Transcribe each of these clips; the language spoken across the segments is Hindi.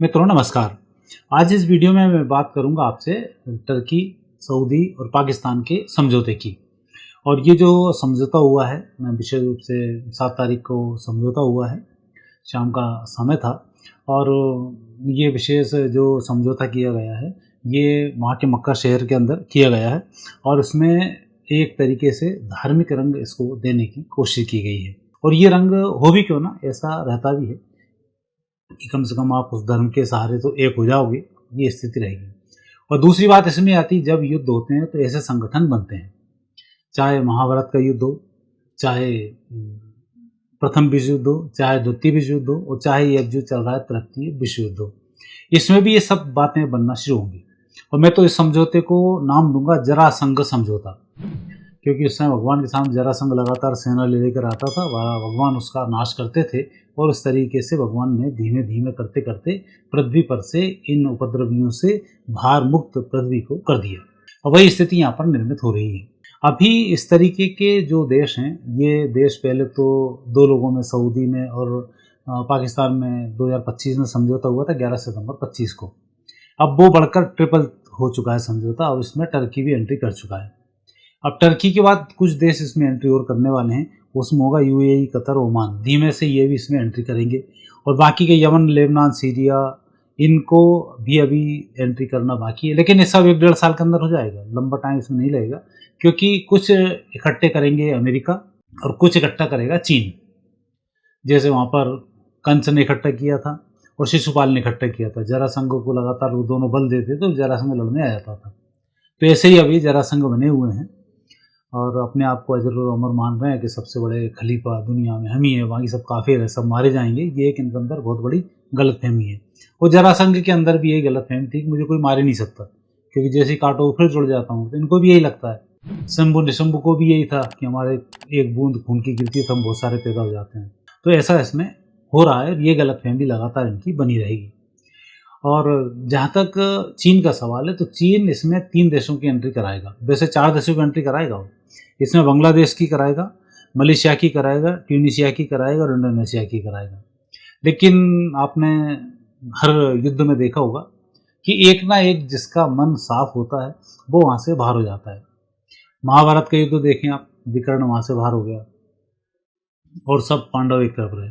मित्रों नमस्कार। आज इस वीडियो में मैं बात करूंगा आपसे टर्की, सऊदी और पाकिस्तान के समझौते की। और ये जो समझौता हुआ है, विशेष रूप से 7 तारीख को समझौता हुआ है, शाम का समय था। और ये विशेष जो समझौता किया गया है ये वहाँ के मक्का शहर के अंदर किया गया है और इसमें एक तरीके से धार्मिक रंग इसको देने की कोशिश की गई है। और ये रंग हो भी क्यों ना, ऐसा रहता भी है कि कम से कम आप उस धर्म के सहारे तो एक हो जाओगे, ये स्थिति रहेगी। और दूसरी बात इसमें आती, जब युद्ध होते हैं तो ऐसे संगठन बनते हैं, चाहे महाभारत का युद्ध हो, चाहे प्रथम विश्व युद्ध हो, चाहे द्वितीय विश्व युद्ध हो, और चाहे ये अब जो चल रहा है तृतीय विश्व युद्ध हो, इसमें भी ये सब बातें बनना शुरू होंगी। और मैं तो इस समझौते को नाम दूंगा जरासंध समझौता, क्योंकि उस समय भगवान के सामने जरासंध लगातार सेना ले लेकर आता था, भगवान उसका नाश करते थे। और इस तरीके से भगवान ने धीमे धीमे करते करते पृथ्वी पर से इन उपद्रवियों से भार मुक्त पृथ्वी को कर दिया। और वही स्थिति यहाँ पर निर्मित हो रही है। अभी इस तरीके के जो देश हैं, ये देश पहले तो 2 लोगों में, सऊदी में और पाकिस्तान में 2025 में समझौता हुआ था 11 सितंबर 25 को। अब वो बढ़कर ट्रिपल हो चुका है समझौता, और इसमें टर्की भी एंट्री कर चुका है। अब टर्की के बाद कुछ देश इसमें एंट्री और करने वाले हैं, उसमें होगा यूएई, कतर, ओमान। धीमे से ये भी इसमें एंट्री करेंगे। और बाकी के यमन, लेबनान, सीरिया, इनको भी अभी एंट्री करना बाकी है, लेकिन ये सब 1-1.5 साल के अंदर हो जाएगा, लंबा टाइम इसमें नहीं लगेगा। क्योंकि कुछ इकट्ठे करेंगे अमेरिका और कुछ इकट्ठा करेगा चीन। जैसे वहाँ पर कंस ने इकट्ठा किया था और शिशुपाल ने इकट्ठा किया था। जरासंध को लगातार वो दोनों बल देते तो जरासंध लड़ने आ जाता था। तो ऐसे ही अभी जरासंध बने हुए हैं और अपने आप को अजर और अमर मान रहे हैं कि सबसे बड़े खलीफा दुनिया में हम ही हैं, बाकी सब काफिर है, सब मारे जाएंगे। ये एक इनके अंदर बहुत बड़ी गलतफहमी है। और जरासंध के अंदर भी यही गलतफहमी थी कि मुझे कोई मार ही नहीं सकता, क्योंकि जैसे काटो फिर जुड़ जाता हूँ। तो इनको भी यही लगता है। शंभु निशंभु को भी यही था कि हमारे एक बूंद खून की गिरती तो हम बहुत सारे पैदा हो जाते हैं। तो ऐसा इसमें हो रहा है। ये गलतफहमी लगातार इनकी बनी रहेगी। और जहाँ तक चीन का सवाल है, तो चीन इसमें 3 देशों की एंट्री कराएगा। वैसे 4 देशों की एंट्री कराएगा वो। इसमें बांग्लादेश की कराएगा, मलेशिया की कराएगा, ट्यूनीशिया की कराएगा और इंडोनेशिया की कराएगा। लेकिन आपने हर युद्ध में देखा होगा कि एक ना एक जिसका मन साफ होता है वो वहाँ से बाहर हो जाता है। महाभारत का युद्ध देखें आप, विकर्ण वहाँ से बाहर हो गया और सब पांडव एक तरफ रहे।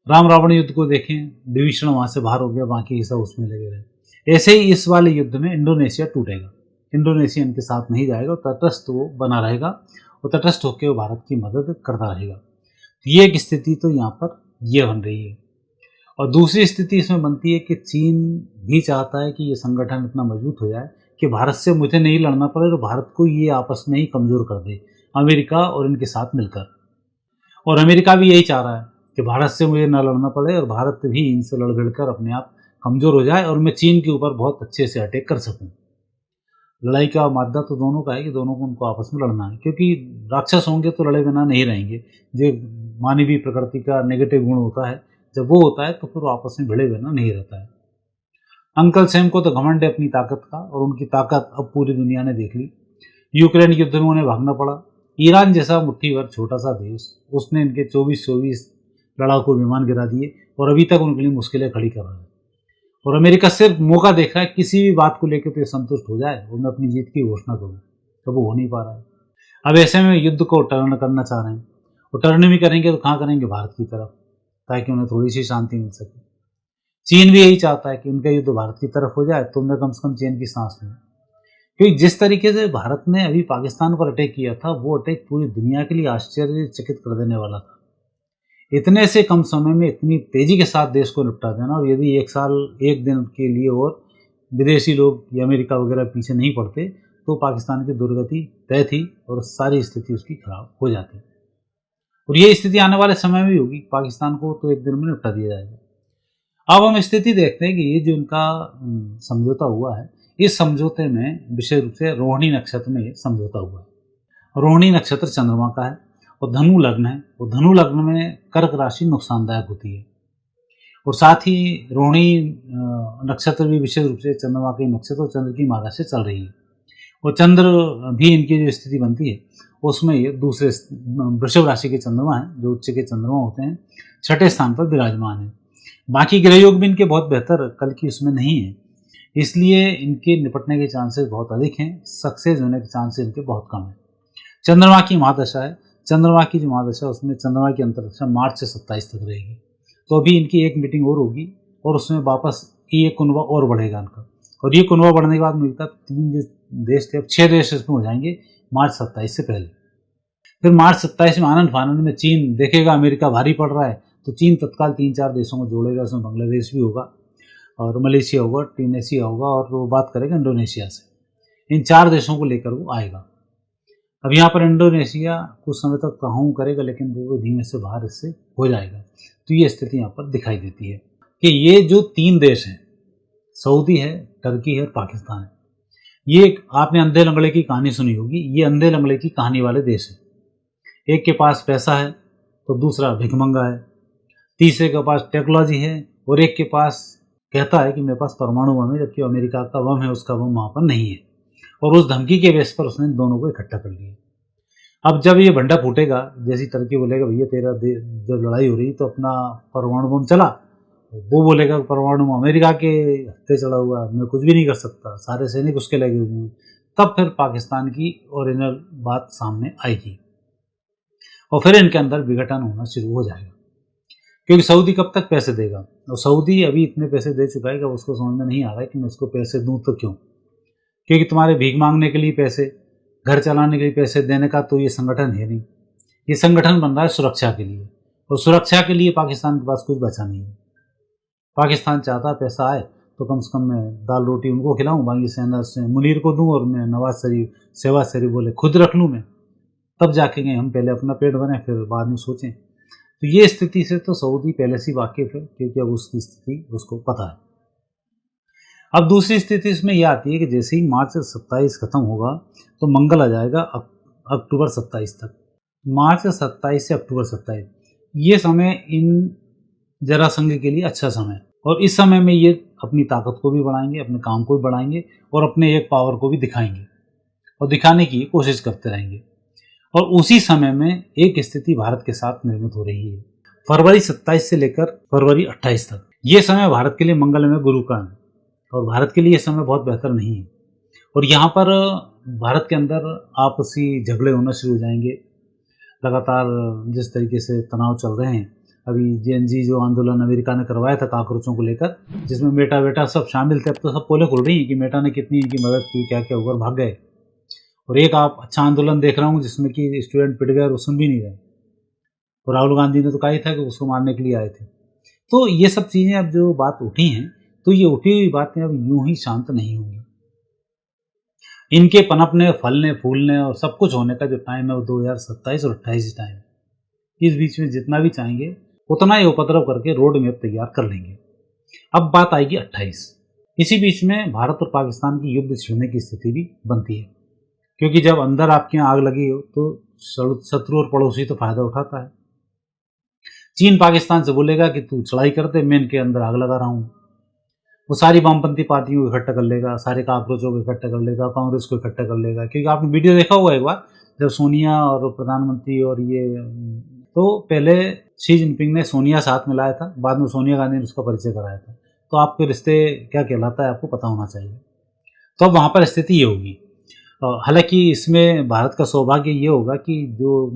राम रावण युद्ध को देखें, विभीषण वहाँ से बाहर हो गया, बाकी सब उसमें लगे रहे। ऐसे ही इस वाले युद्ध में इंडोनेशिया टूटेगा। इंडोनेशिया इनके साथ नहीं जाएगा और तटस्थ वो बना रहेगा, और तटस्थ होकर वो भारत की मदद करता रहेगा। ये एक स्थिति तो यहाँ पर ये बन रही है। और दूसरी स्थिति इसमें बनती है कि चीन भी चाहता है कि ये संगठन इतना मजबूत हो जाए कि भारत से मुझे नहीं लड़ना पड़े और भारत को ये आपस में ही कमज़ोर कर दे, अमेरिका और इनके साथ मिलकर। और अमेरिका भी यही चाह रहा है कि भारत से मुझे न लड़ना पड़े और भारत भी इनसे लड़ भिड़कर अपने आप कमज़ोर हो जाए और मैं चीन के ऊपर बहुत अच्छे से अटैक कर सकूँ। लड़ाई का मादा तो दोनों का है कि दोनों को उनको आपस में लड़ना है, क्योंकि राक्षस होंगे तो लड़े बिना नहीं रहेंगे। जो मानवीय प्रकृति का नेगेटिव गुण होता है, जब वो होता है तो फिर वो आपस में भिड़े बिना नहीं रहता है। अंकल सैम को तो घमंड है अपनी ताकत का, और उनकी ताकत अब पूरी दुनिया ने देख ली। यूक्रेन युद्ध में उन्हें भागना पड़ा। ईरान जैसा मुट्ठी भर छोटा सा देश, उसने इनके 24 लड़ाकू विमान गिरा दिए और अभी तक उनके लिए मुश्किलें खड़ी कर रहा है। और अमेरिका सिर्फ मौका देख रहा है किसी भी बात को लेकर तो संतुष्ट हो जाए और मैं अपनी जीत की घोषणा करूँ, तो वो हो नहीं पा रहा है। अब ऐसे में युद्ध को टर्न करना चाह रहे हैं, और टर्न भी करेंगे तो कहाँ करेंगे? भारत की तरफ, ताकि उन्हें थोड़ी सी शांति मिल सके। चीन भी यही चाहता है कि उनका युद्ध भारत की तरफ हो जाए तो मैं कम से कम चीन की सांस लूँ, क्योंकि जिस तरीके से भारत ने अभी पाकिस्तान पर अटैक किया था, वो अटैक पूरी दुनिया के लिए आश्चर्यचकित कर देने वाला था। इतने से कम समय में इतनी तेजी के साथ देश को निपटा देना, और यदि 1 साल 1 दिन के लिए और विदेशी लोग या अमेरिका वगैरह पीछे नहीं पड़ते तो पाकिस्तान की दुर्गति तय थी और सारी स्थिति उसकी खराब हो जाती। और ये स्थिति आने वाले समय में भी होगी। पाकिस्तान को तो 1 दिन में निपटा दिया जाएगा। अब हम स्थिति देखते हैं कि ये जो इनका समझौता हुआ है, इस समझौते में विशेष रूप से रोहिणी नक्षत्र में समझौता हुआ है। रोहिणी नक्षत्र चंद्रमा का है और धनु लग्न है, और धनु लग्न में कर्क राशि नुकसानदायक होती है। और साथ ही रोहिणी नक्षत्र भी विशेष रूप से चंद्रमा के नक्षत्र और चंद्र की मार्ग से चल रही है। और चंद्र भी इनकी जो स्थिति बनती है उसमें ये दूसरे वृषभ राशि के चंद्रमा हैं, जो उच्च के चंद्रमा होते हैं, 6ठे स्थान पर विराजमान है। बाकी ग्रह योग भी इनके बहुत बेहतर कल की उसमें नहीं है, इसलिए इनके निपटने के चांसेस बहुत अधिक हैं, सक्सेस होने के चांसेस इनके बहुत कम हैं। चंद्रमा की महादशा है, चंद्रमा की जो महादशा उसमें चंद्रमा की अंतर्दशा मार्च से 27 तक रहेगी। तो अभी इनकी एक मीटिंग और होगी और उसमें वापस ये कुनबा और बढ़ेगा इनका, और ये कुनबा बढ़ने के बाद मुझे 3 जो देश थे अब 6 देश इसमें हो जाएंगे मार्च 27 से पहले। फिर मार्च 27 में आनंद फानंद में चीन देखेगा अमेरिका भारी पड़ रहा है तो चीन तत्काल 3-4 देशों को जोड़ेगा, इसमें बांग्लादेश भी होगा और मलेशिया होगा, ट्यूनीशिया होगा और वो बात करेगा इंडोनेशिया से। इन 4 देशों को लेकर वो आएगा। अब यहाँ पर इंडोनेशिया कुछ समय तक ताहूम करेगा लेकिन वो धीमे से बाहर इससे हो जाएगा। तो ये स्थिति यहाँ पर दिखाई देती है कि ये जो 3 देश हैं, सऊदी है, टर्की है और पाकिस्तान है, ये आपने अंधे लंगड़े की कहानी सुनी होगी, ये अंधे लंगड़े की कहानी वाले देश हैं। एक के पास पैसा है तो दूसरा भिखमंगा है, तीसरे के पास टेक्नोलॉजी है और एक के पास कहता है कि मेरे पास परमाणु बम है, जबकि अमेरिका का बम है, उसका बम वहाँ पर नहीं है। और उस धमकी के बेस पर उसने दोनों को इकट्ठा कर लिया। अब जब ये भंडा फूटेगा, जैसी टर्की बोलेगा भैया तेरा जब लड़ाई हो रही तो अपना परमाणु बम चला, वो बोलेगा परमाणु बम अमेरिका के हत्थे चढ़ा हुआ है, मैं कुछ भी नहीं कर सकता, सारे सैनिक उसके लगे हुए हैं। तब फिर पाकिस्तान की ओरिजिनल बात सामने आएगी और फिर इनके अंदर विघटन होना शुरू हो जाएगा। क्योंकि सऊदी कब तक पैसे देगा, और सऊदी अभी इतने पैसे दे चुका है कि उसको समझ में नहीं आ रहा है कि मैं उसको पैसे दूं तो क्यों, क्योंकि तुम्हारे भीख मांगने के लिए पैसे, घर चलाने के लिए पैसे देने का तो ये संगठन है नहीं। ये संगठन बन रहा है सुरक्षा के लिए, और सुरक्षा के लिए पाकिस्तान के पास कुछ बचा नहीं है। पाकिस्तान चाहता पैसा आए तो कम से कम मैं दाल रोटी उनको खिलाऊं, बाकी सेना से मुनीर को दूं और मैं नवाज शरीफ शहबाज शरीफ बोले खुद रख लूँ मैं, तब जाके गए हम पहले अपना पेट भरें फिर बाद में सोचें। तो ये स्थिति से तो सऊदी पहले से वाकिफ है, क्योंकि अब उसकी स्थिति उसको पता है। अब दूसरी स्थिति इसमें यह आती है कि जैसे ही मार्च 27 खत्म होगा तो मंगल आ जाएगा अक्टूबर 27 तक। मार्च 27 से अक्टूबर 27 ये समय इन जरासंघ के लिए अच्छा समय, और इस समय में ये अपनी ताकत को भी बढ़ाएंगे, अपने काम को भी बढ़ाएंगे और अपने एक पावर को भी दिखाएंगे और दिखाने की कोशिश करते रहेंगे। और उसी समय में एक स्थिति भारत के साथ निर्मित हो रही है, फरवरी 27 से लेकर फरवरी 28 तक। ये समय भारत के लिए मंगलमय गुरु का है और भारत के लिए ये समय बहुत बेहतर नहीं है। और यहाँ पर भारत के अंदर आपसी झगड़े होना शुरू हो जाएंगे। लगातार जिस तरीके से तनाव चल रहे हैं, अभी जेएनजी जो आंदोलन अमेरिका ने करवाया था कॉकरोचों को लेकर, जिसमें मेटा वेटा सब शामिल थे, अब तो सब पोले खुल रही हैं कि मेटा ने कितनी इनकी मदद की, क्या क्या होकर भाग गए। और एक आप अच्छा आंदोलन देख रहा हूँ जिसमें कि स्टूडेंट पिट गए और सुन भी नहीं रहे, और राहुल गांधी ने तो कहा ही था कि उसको मारने के लिए आए थे। तो ये सब चीज़ें अब जो बात उठी हैं, तो ये उठी हुई बातें अब यूं ही शांत नहीं होंगी। इनके पनपने, फलने, फूलने और सब कुछ होने का जो टाइम है वो 2027 और 28 टाइम है। इस बीच में जितना भी चाहेंगे उतना ही उपद्रव करके रोड मैप तैयार कर लेंगे। अब बात आएगी 28। इसी बीच में भारत और पाकिस्तान की युद्ध छिड़ने की स्थिति भी बनती है, क्योंकि जब अंदर आपके यहाँ आग लगी हो तो शत्रु और पड़ोसी तो फायदा उठाता है। चीन पाकिस्तान से बोलेगा कि तू चढ़ाई कर दे, मैं इनके अंदर आग लगा रहा हूँ। वो सारी वामपंथी पार्टियों को इकट्ठा कर लेगा, सारे कॉकरोचों को इकट्ठा कर लेगा, कांग्रेस को इकट्ठा कर लेगा। क्योंकि आपने वीडियो देखा हुआ एक बार, जब सोनिया और प्रधानमंत्री और ये, तो पहले शी जिनपिंग ने सोनिया साथ में लाया था, बाद में सोनिया गांधी ने उसका परिचय कराया था। तो आपके रिश्ते क्या कहलाता है आपको पता होना चाहिए। तो अब वहाँ पर स्थिति ये होगी। हालांकि इसमें भारत का सौभाग्य ये होगा कि जो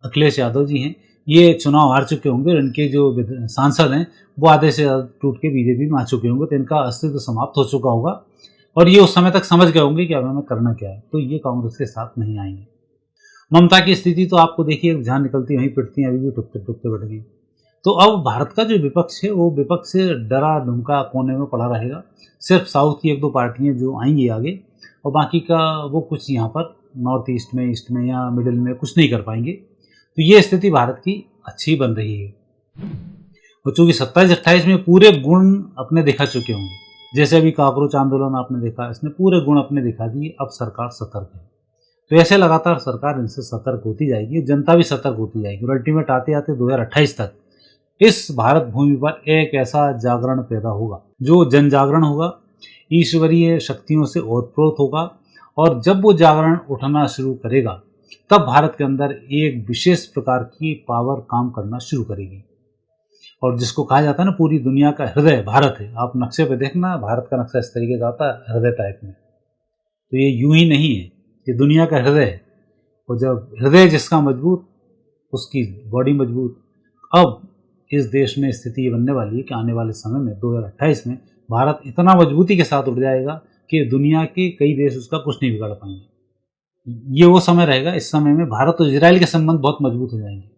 अखिलेश यादव जी हैं ये चुनाव हार चुके होंगे, और इनके जो सांसद हैं वो आधे से टूट के बीजेपी में आ चुके होंगे, तो इनका अस्तित्व समाप्त हो चुका होगा और ये उस समय तक समझ गए होंगे कि अब हमें करना क्या है, तो ये कांग्रेस के साथ नहीं आएंगे। ममता की स्थिति तो आपको देखिए, जहाँ निकलती वहीं पिटती हैं, अभी भी टुकते टुकते बढ़ गई। तो अब भारत का जो विपक्ष है वो विपक्ष से डरा धुमका कोने में पड़ा रहेगा। सिर्फ साउथ की 1-2 पार्टियाँ जो आएंगी आगे, और बाकी का वो कुछ यहाँ पर नॉर्थ ईस्ट में या मिडिल में कुछ नहीं कर पाएंगे। तो ये स्थिति भारत की अच्छी बन रही है। और चूँकि 27-28 में पूरे गुण अपने दिखा चुके होंगे, जैसे अभी कॉकरोच आंदोलन आपने देखा, इसने पूरे गुण अपने दिखा दिए। अब सरकार सतर्क है, तो ऐसे लगातार सरकार इनसे सतर्क होती जाएगी, जनता भी सतर्क होती जाएगी, और अल्टीमेट आते आते 2028 तक इस भारत भूमि पर एक ऐसा जागरण पैदा होगा जो जन जागरण होगा, ईश्वरीय शक्तियों से ओतप्रोत होगा। और जब वो जागरण उठना शुरू करेगा तब भारत के अंदर एक विशेष प्रकार की पावर काम करना शुरू करेगी। और जिसको कहा जाता है ना पूरी दुनिया का हृदय भारत है। आप नक्शे पे देखना, भारत का नक्शा इस तरीके से आता है हृदय टाइप में। तो ये यूं ही नहीं है, ये दुनिया का हृदय है। और जब हृदय जिसका मजबूत, उसकी बॉडी मजबूत। अब इस देश में स्थिति ये बनने वाली है कि आने वाले समय में 2028 में भारत इतना मजबूती के साथ उठ जाएगा कि दुनिया के कई देश उसका कुछ नहीं बिगाड़ पाएंगे। ये वो समय रहेगा, इस समय में भारत और इजराइल के संबंध बहुत मजबूत हो जाएंगे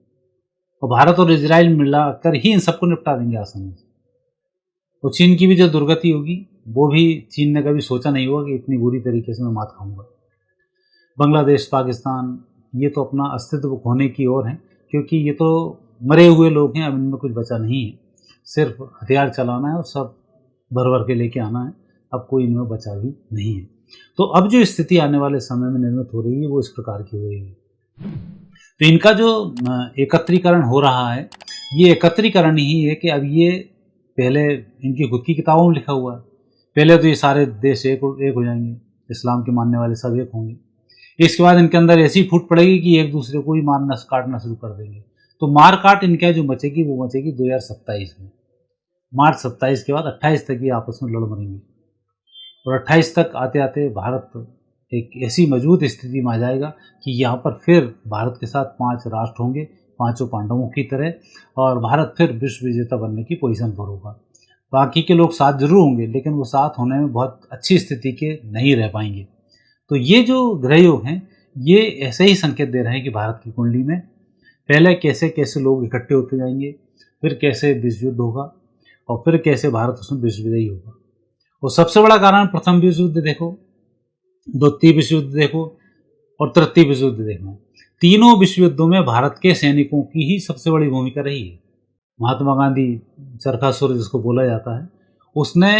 और भारत और इजराइल मिलाकर ही इन सबको निपटा देंगे आसानी से। और चीन की भी जो दुर्गति होगी, वो भी चीन ने कभी सोचा नहीं होगा कि इतनी बुरी तरीके से मैं मात खाऊंगा। बांग्लादेश, पाकिस्तान, ये तो अपना अस्तित्व खोने की ओर है, क्योंकि ये तो मरे हुए लोग हैं, अब इनमें कुछ बचा नहीं है। सिर्फ हथियार चलाना है और सब भर भर के लेके आना है, अब कोई इनमें बचा भी नहीं है। तो अब जो स्थिति आने वाले समय में निर्मित हो रही है वो इस प्रकार की हो रही है। तो इनका जो एकत्रीकरण हो रहा है, ये एकत्रीकरण ही है कि अब ये पहले इनकी खुद की किताबों में लिखा हुआ है, पहले तो ये सारे देश एक हो जाएंगे, इस्लाम के मानने वाले सब एक होंगे। इसके बाद इनके अंदर ऐसी फूट पड़ेगी कि एक दूसरे को ही मारना काटना शुरू कर देंगे। तो मार काट इनके जो मचेगी वो मचेगी 2027 में। मार्च 27 के बाद 28 तक ये आपस में लड़ मरेंगे और 28 तक आते आते भारत एक ऐसी मजबूत स्थिति में आ जाएगा कि यहाँ पर फिर भारत के साथ 5 राष्ट्र होंगे, पांचों पांडवों की तरह, और भारत फिर विश्व विजेता बनने की पोजीशन पर होगा। बाकी के लोग साथ जरूर होंगे, लेकिन वो साथ होने में बहुत अच्छी स्थिति के नहीं रह पाएंगे। तो ये जो ग्रहयोग हैं, ये ऐसे ही संकेत दे रहे हैं कि भारत की कुंडली में पहले कैसे कैसे लोग इकट्ठे होते जाएंगे, फिर कैसे विश्व युद्ध होगा और फिर कैसे भारत उसमें विश्व विजयी होगा। और सबसे बड़ा कारण प्रथम विश्व युद्ध देखो, द्वितीय विश्व युद्ध देखो और तृतीय विश्व युद्ध देखना। तीनों विश्व युद्धों में भारत के सैनिकों की ही सबसे बड़ी भूमिका रही है। महात्मा गांधी, चरखासुर जिसको बोला जाता है, उसने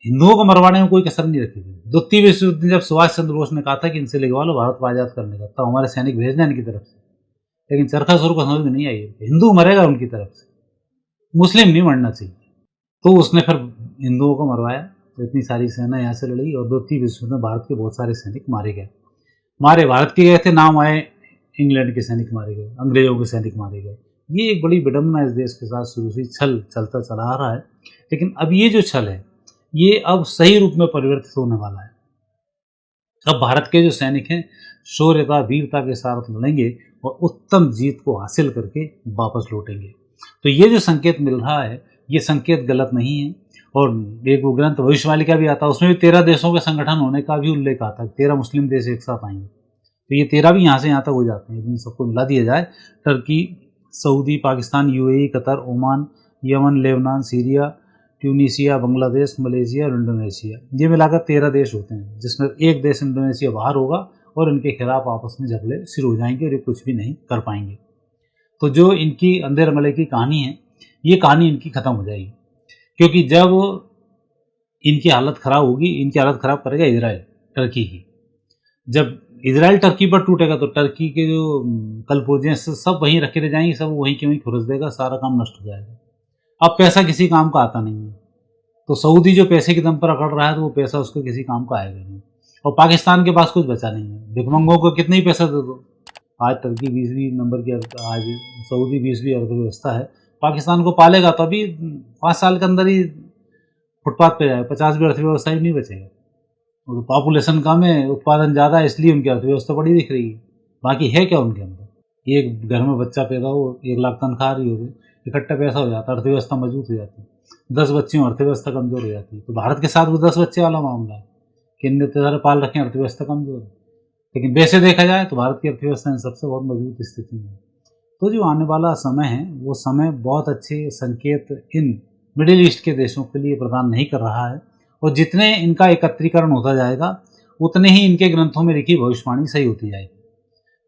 हिंदुओं को मरवाने में कोई कसर नहीं रखी थी। द्वितीय विश्व युद्ध जब सुभाष चंद्र बोस ने कहा था कि इनसे लिखवा लो भारत को आजाद करने का, तब हमारे सैनिक भेजना इनकी तरफ से, लेकिन चरखासुर को समझ में नहीं आई हिंदू मरेगा उनकी तरफ से, मुस्लिम नहीं मरना चाहिए। तो उसने फिर हिंदुओं को मरवाया, तो इतनी सारी सेना यहाँ से लड़ी और द्वितीय विश्व युद्ध में भारत के बहुत सारे सैनिक मारे गए। भारत के गए थे, नाम आए इंग्लैंड के सैनिक मारे गए, अंग्रेजों के सैनिक मारे गए। ये एक बड़ी विडम्बना इस देश के साथ शुरू से छल चलता चला आ रहा है। लेकिन अब ये जो छल है, ये अब सही रूप में परिवर्तित होने वाला है। अब भारत के जो सैनिक हैं शौर्यता, वीरता के साथ लड़ेंगे और उत्तम जीत को हासिल करके वापस लौटेंगे। तो ये जो संकेत मिल रहा है, ये संकेत गलत नहीं है। और एक वो ग्रंथ भविष्यवाणी भी आता है, उसमें भी 13 देशों के संगठन होने का भी उल्लेख आता है। 13 मुस्लिम देश एक साथ आएंगे, तो ये 13 भी यहाँ से यहाँ तक हो जाते हैं। इन सबको मिला दिया जाए, Turkey, Saudi, Pakistan, UAE, Qatar, Oman, Yemen, Lebanon, Syria, Tunisia, Bangladesh, Malaysia और इंडोनेशिया, ये मिलाकर 13 देश होते हैं, जिसमें एक देश इंडोनेशिया बाहर होगा और इनके खिलाफ आपस में झगड़े शुरू हो जाएंगे और ये कुछ भी नहीं कर पाएंगे। तो जो इनकी अंधे रंगले की कहानी है, ये कहानी इनकी खत्म हो जाएगी, क्योंकि जब इनकी हालत खराब होगी, इनकी हालत खराब करेगा इजराइल, टर्की की। जब इजराइल टर्की पर टूटेगा तो टर्की के जो कलपुर्जे सब वहीं रखे रह जाएंगे, सब वहीं के वहीं खुरस देगा, सारा काम नष्ट हो जाएगा। अब पैसा किसी काम का आता नहीं है, तो सऊदी जो पैसे के दम पर अकड़ रहा है, तो वो पैसा उसको किसी काम का आएगा नहीं। और पाकिस्तान के पास कुछ बचा नहीं है, भिखमंगों को कितने ही पैसा दे दो। आज टर्की 20वीं नंबर की, आज सऊदी 20वीं अर्थव्यवस्था है, पाकिस्तान को पालेगा तो अभी 5 साल के अंदर ही फुटपाथ पे जाए, 50वीं अर्थव्यवस्था ही नहीं बचेगा। तो पॉपुलेशन कम है, उत्पादन ज़्यादा है, इसलिए उनकी अर्थव्यवस्था बड़ी दिख रही है। बाकी है क्या उनके अंदर? एक घर में बच्चा पैदा हो, 1 लाख तनख्वाह रही हो, इकट्ठा पैसा हो जाता है, अर्थव्यवस्था मजबूत हो जाती है। 10 बच्चे हों, अर्थव्यवस्था कमजोर हो जाती है। तो भारत के साथ वो 10 बच्चे वाला मामला है कि इनने इतने सारे पाल रखे, अर्थव्यवस्था कमजोर है। लेकिन वैसे देखा जाए तो भारत की अर्थव्यवस्था इन सबसे बहुत मजबूत स्थिति में है। तो जो आने वाला समय है, वो समय बहुत अच्छे संकेत इन मिडिल ईस्ट के देशों के लिए प्रदान नहीं कर रहा है। और जितने इनका एकत्रीकरण होता जाएगा, उतने ही इनके ग्रंथों में लिखी भविष्यवाणी सही होती जाएगी।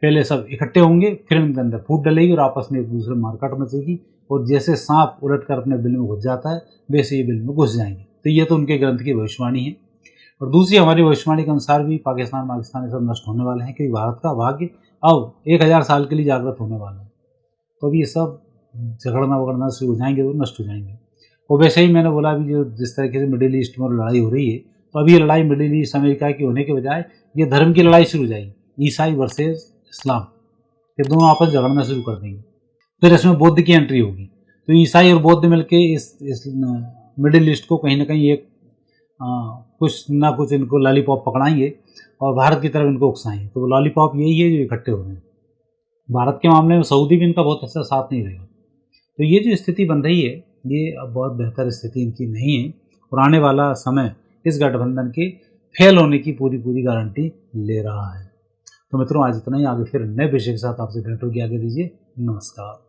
पहले सब इकट्ठे होंगे, फिर इनके अंदर फूट डलेगी और आपस में एक दूसरे मारकाट मचेगी, और जैसे सांप उलटकर अपने बिल में घुस जाता है, वैसे ये बिल में घुस जाएंगे। तो ये तो उनके ग्रंथ की भविष्यवाणी है। और दूसरी हमारी भविष्यवाणी के अनुसार भी पाकिस्तान ये सब नष्ट होने वाले हैं, क्योंकि भारत का भाग्य अब 1000 साल के लिए जागृत होने वाला है। तो अब ये सब झगड़ना वगड़ना शुरू हो जाएंगे, तो नष्ट हो जाएंगे। और वैसे ही मैंने बोला अभी जो जिस तरीके से मिडिल ईस्ट में लड़ाई हो रही है, तो अभी ये लड़ाई मिडिल ईस्ट अमेरिका की होने के बजाय ये धर्म की लड़ाई शुरू हो जाएगी, ईसाई वर्सेस इस्लाम। ये दोनों आपस झगड़ना शुरू कर देंगे। फिर इसमें बौद्ध की एंट्री होगी। तो ईसाई और बौद्ध मिलके इस मिडिल ईस्ट को कहीं ना कहीं एक कुछ ना कुछ इनको लॉलीपॉप पकड़ाएंगे और भारत की तरफ इनको उकसाएंगे। तो वो लॉलीपॉप यही है जो इकट्ठे हो रहे हैं। भारत के मामले में सऊदी भी इनका बहुत अच्छा साथ नहीं देगा। तो ये जो स्थिति बन रही है ये अब बहुत बेहतर स्थिति इनकी नहीं है और आने वाला समय इस गठबंधन के फेल होने की पूरी गारंटी ले रहा है। तो मित्रों आज इतना ही, आगे फिर नए विषय के साथ आपसे भेंट होगी। आगे दीजिए, नमस्कार।